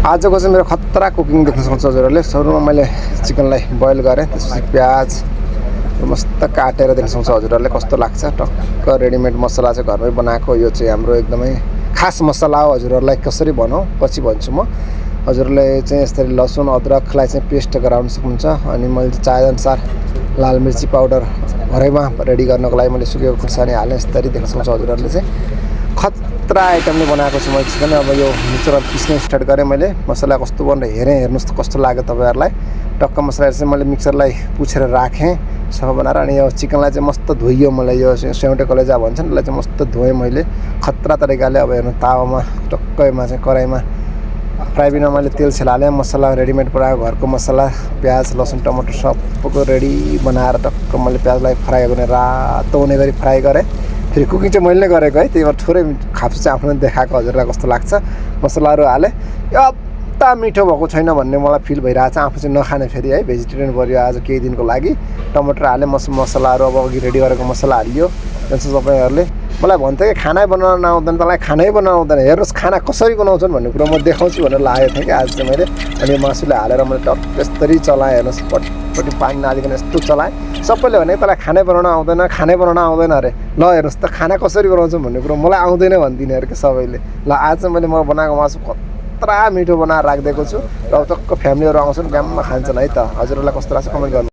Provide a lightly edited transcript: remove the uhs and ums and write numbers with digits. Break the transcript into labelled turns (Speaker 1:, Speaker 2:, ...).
Speaker 1: आजको चाहिँ मेरो खतरा कुकिङ देख्न सक्छ हजुरहरूले। सुरुमा मैले चिकनलाई बोइल गरेँ, त्यसपछि प्याज मस्त काटेर देख्न सक्छ हजुरहरूले कस्तो लाग्छ। टक्क रेडिमेड मसला चाहिँ घरमै बनाएको, यो चाहिँ हाम्रो एकदमै खास मसला हो। हजुरहरूलाई कसरी बनाऊ पछि भन्छु म। हजुरहरूले चाहिँ यसरी लसुन अदरकलाई चाहिँ पेस्ट गराउन सक्नुहुन्छ। अनि मैले चाहेअनुसार लाल मिर्ची पाउडर घरैमा रेडी गर्नको लागि मैले सुकेको खुर्सानी हालेँ। यसरी देख्न सक्छ हजुरहरूले चाहिँ खतरा आइटमले बनाएको छु मैले चिकन। अब यो मिक्सरमा पिस्न स्टार्ट गरेँ मैले। मसला कस्तो बनेर हेरेँ, हेर्नुहोस् त कस्तो लाग्यो तपाईँहरूलाई। टक्क मसलाहरू चाहिँ मैले मिक्सरलाई पुछेर राखेँ सफा बनाएर। अनि यो चिकनलाई चाहिँ मस्त धोइयो मलाई, यो सेउटे कलेजा भन्छ नि, यसलाई चाहिँ मस्त धोएँ मैले खतरा तरिकाले। अब हेर्नु तावामा टक्कैमा चाहिँ कराईमा फ्राइबिनमा मैले तेल हालेँ, मसला रेडिमेड बनाएको घरको मसला प्याज लसुन टमाटर सबको रेडी बनाएर टक्क मैले प्याजलाई फ्राई गर्ने रातो हुने गरी फ्राई गरेँ। फेरि कुकिङ चाहिँ मैले नै गरेको है, त्यही भएर थोरै खाप्छु चाहिँ आफ्नो देखाएको हजुरलाई कस्तो लाग्छ। मसलाहरू हालेँ, यता मिठो भएको छैन भन्ने मलाई फिल भइरहेको छ। आफू चाहिँ नखाने फेरि है, भेजिटेरियन पऱ्यो आज केही दिनको लागि। टमाटर हालेँ, मसलाहरू अब अघि रेडी गरेको मसला हालियो। त्यहाँपछि तपाईँहरूले मलाई भन्थ्यो कि खानै बनाउन नआउँदैन, तँलाई खानै बनाउन आउँदैन, हेर्नुहोस् खाना कसरी बनाउँछन् भन्ने कुरो म देखाउँछु भनेर लागेको थिएँ कि आज चाहिँ मैले। अनि मासुले हालेर मैले टक्क यस्तरी चलाएँ, हेर्नुहोस् पटपट्टि पानी नहालिकन यस्तो चलाएँ। सबैले भने तँलाई खानै बनाउन आउँदैन, खानै बनाउन आउँदैन अरे। ल हेर्नुहोस् त खाना कसरी बनाउँछौँ भन्ने कुरो मलाई आउँदैन भनिदिने अरे कि सबैले। ल आज चाहिँ मैले म बनाएको मासु खतरा मिठो बनाएर राखिदिएको छु। र अब टक्क फ्यामिलीहरू आउँछन्, बिहानमा खान्छन् है त। हजुरहरूलाई कस्तो लाग्छ कमेन्ट गर्नु।